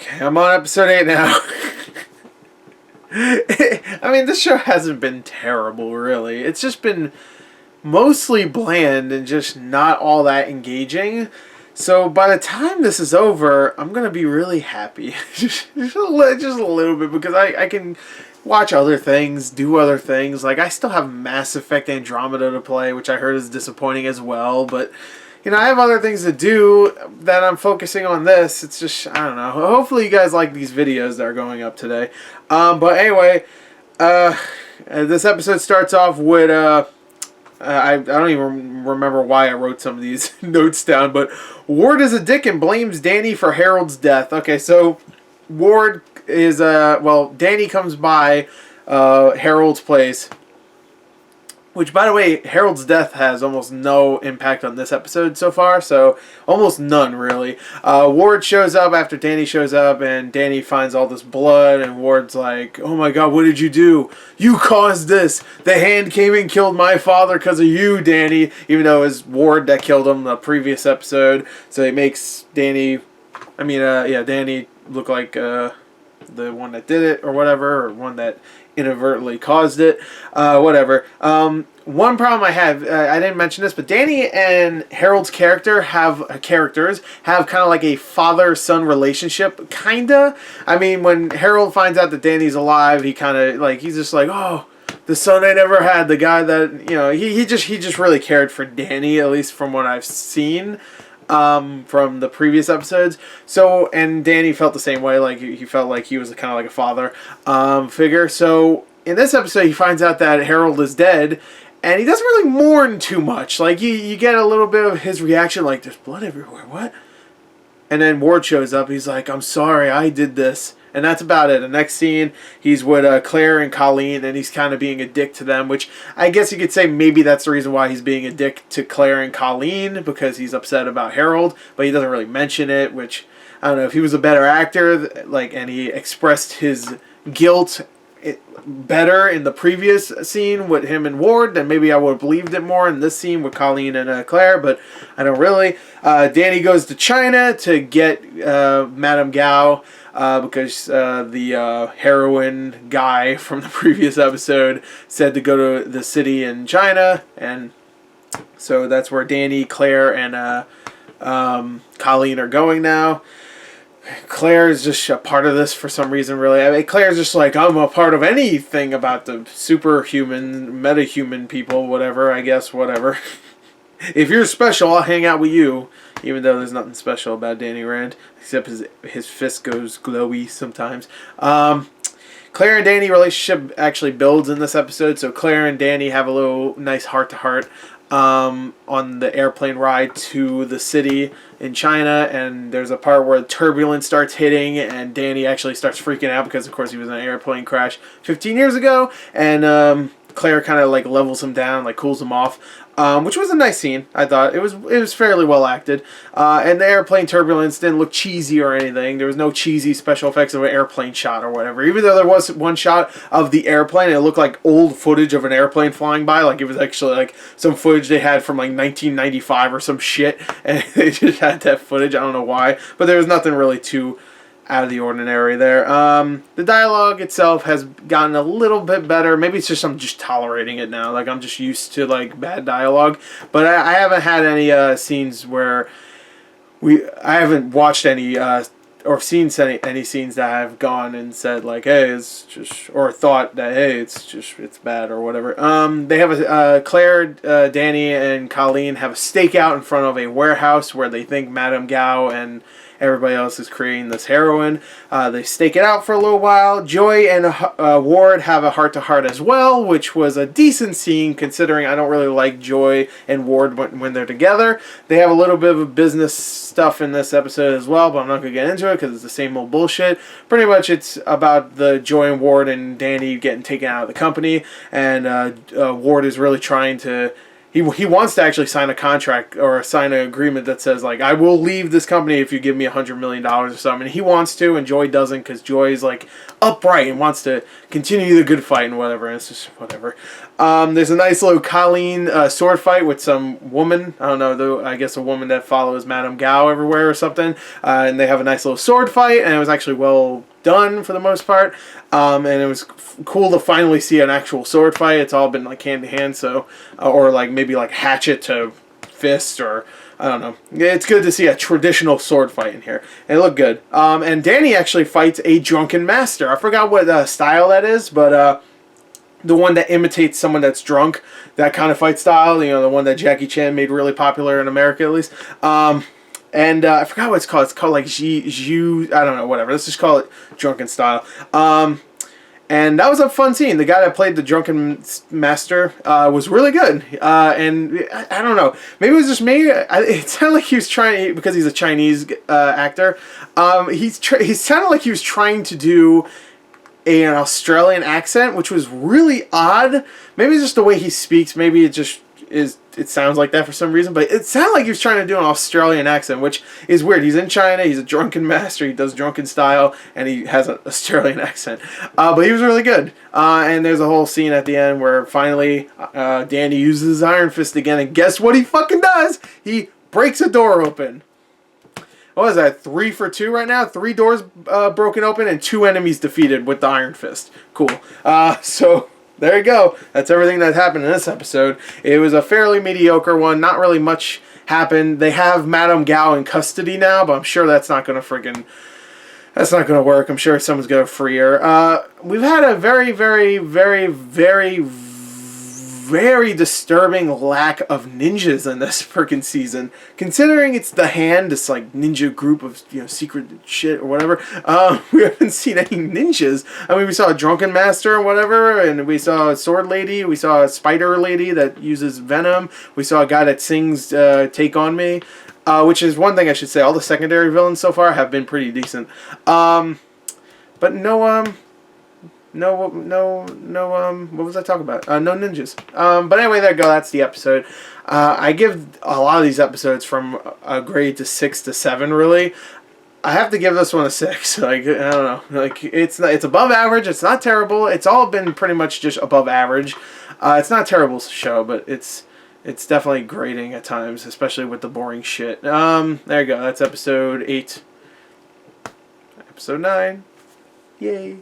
Okay, I'm on episode 8 now. I mean, this show hasn't been terrible, really. It's just been mostly bland and just not all that engaging. So by the time this is over, I'm going to be really happy. just a little bit, because I can watch other things, do other things. Like, I still have Mass Effect Andromeda to play, which I heard is disappointing as well, but I have other things to do that I'm focusing on this. It's just, I don't know. Hopefully you guys like these videos that are going up today. But anyway, this episode starts off with, I don't even remember why I wrote some of these notes down, but Ward is a dick and blames Danny for Harold's death. Okay, so Ward is, Danny comes by Harold's place. Which, by the way, Harold's death has almost no impact on this episode so far, so almost none, really. Ward shows up after Danny shows up, and Danny finds all this blood, and Ward's like, oh my god, what did you do? You caused this! The hand came and killed my father because of you, Danny! Even though it was Ward that killed him the previous episode, so it makes Danny look like the one that did it, or whatever, or one that inadvertently caused it, whatever. One problem I have, I didn't mention this, but Danny and Harold's characters have kind of like a father-son relationship, kinda. I mean, when Harold finds out that Danny's alive, he kind of, like, he's just like, oh, the son I never had, the guy that, he just really cared for Danny, at least from what I've seen. From the previous episodes. So, and Danny felt the same way, like he felt like he was kind of like a father figure. So in this episode he finds out that Harold is dead, and he doesn't really mourn too much. Like you get a little bit of his reaction, like, there's blood everywhere, what? And then Ward shows up, he's like, I'm sorry, I did this. And that's about it. The next scene, he's with Claire and Colleen, and he's kind of being a dick to them, which I guess you could say maybe that's the reason why he's being a dick to Claire and Colleen, because he's upset about Harold, but he doesn't really mention it, which, I don't know, if he was a better actor, like, and he expressed his guilt better in the previous scene with him and Ward, then maybe I would have believed it more in this scene with Colleen and Claire, but I don't really. Danny goes to China to get Madame Gao, because the heroin guy from the previous episode said to go to the city in China, and so that's where Danny, Claire, and Colleen are going now. Claire is just a part of this for some reason, really. I mean, Claire's just like, I'm a part of anything about the superhuman, metahuman people, whatever, I guess, whatever. If you're special, I'll hang out with you. Even though there's nothing special about Danny Rand, except his fist goes glowy sometimes. Claire and Danny relationship actually builds in this episode, so Claire and Danny have a little nice heart-to-heart on the airplane ride to the city in China, and there's a part where turbulence starts hitting, and Danny actually starts freaking out because, of course, he was in an airplane crash 15 years ago, and Claire kind of like levels him down, like cools him off, which was a nice scene. I thought it was fairly well acted, and the airplane turbulence didn't look cheesy or anything. There was no cheesy special effects of an airplane shot or whatever. Even though there was one shot of the airplane, it looked like old footage of an airplane flying by, like it was actually like some footage they had from like 1995 or some shit, and they just had that footage. I don't know why, but there was nothing really too out of the ordinary there. The dialogue itself has gotten a little bit better. Maybe it's just I'm just tolerating it now. Like, I'm just used to like bad dialogue. But I haven't had any scenes where I haven't watched any or seen any scenes that have gone and said like, hey, it's just, or thought that, hey, it's bad or whatever. They have Claire, Danny, and Colleen have a stakeout in front of a warehouse where they think Madame Gao and everybody else is creating this heroin. They stake it out for a little while. Joy and Ward have a heart-to-heart as well, which was a decent scene considering I don't really like Joy and Ward when they're together. They have a little bit of a business stuff in this episode as well, but I'm not going to get into it because it's the same old bullshit. Pretty much it's about the Joy and Ward and Danny getting taken out of the company, and Ward is really trying to... He wants to actually sign a contract or sign an agreement that says, like, I will leave this company if you give me $100 million or something. And he wants to, and Joy doesn't, because Joy is, like, upright and wants to continue the good fight and whatever. And it's just whatever. There's a nice little Colleen sword fight with some woman. I don't know, though. I guess a woman that follows Madame Gao everywhere or something. And they have a nice little sword fight, and it was actually well done for the most part. And it was cool to finally see an actual sword fight. It's all been like hand to hand, so or like maybe like hatchet to fist, or I don't know. It's good to see a traditional sword fight in here. It looked good. And Danny actually fights a drunken master. I forgot what style that is, but the one that imitates someone that's drunk, that kind of fight style, you know, the one that Jackie Chan made really popular in America, at least. And I forgot what it's called. It's called like Zhu, I don't know, whatever. Let's just call it drunken style. And that was a fun scene. The guy that played the drunken master was really good. And I don't know. Maybe it was just me. It sounded like he was trying, because he's a Chinese actor, he sounded like he was trying to do an Australian accent, which was really odd. Maybe it's just the way he speaks. Maybe it just it sounds like that for some reason. But it sounded like he was trying to do an Australian accent, which is weird. He's in China. He's a drunken master. He does drunken style, and he has an Australian accent. But he was really good. And there's a whole scene at the end where finally Danny uses his Iron Fist again, and guess what he fucking does? He breaks a door open. What is that, 3 for 2 right now? 3 doors broken open and 2 enemies defeated with the Iron Fist. Cool. So there you go. That's everything that happened in this episode. It was a fairly mediocre one. Not really much happened. They have Madame Gao in custody now, but I'm sure that's not going to that's not going to work. I'm sure someone's going to free her. We've had a very, very, very, very, very disturbing lack of ninjas in this freaking season. Considering it's the Hand, this like ninja group of, you know, secret shit or whatever, we haven't seen any ninjas. I mean, we saw a drunken master or whatever, and we saw a sword lady, we saw a spider lady that uses venom, we saw a guy that sings Take On Me, which is one thing I should say. All the secondary villains so far have been pretty decent. But what was I talking about? No ninjas. But anyway, there you go. That's the episode. I give a lot of these episodes from a grade to 6 to 7, really. I have to give this one a 6. Like, I don't know. Like, it's above average. It's not terrible. It's all been pretty much just above average. It's not a terrible show, but it's definitely grating at times, especially with the boring shit. There you go. That's episode 8. Episode 9. Yay.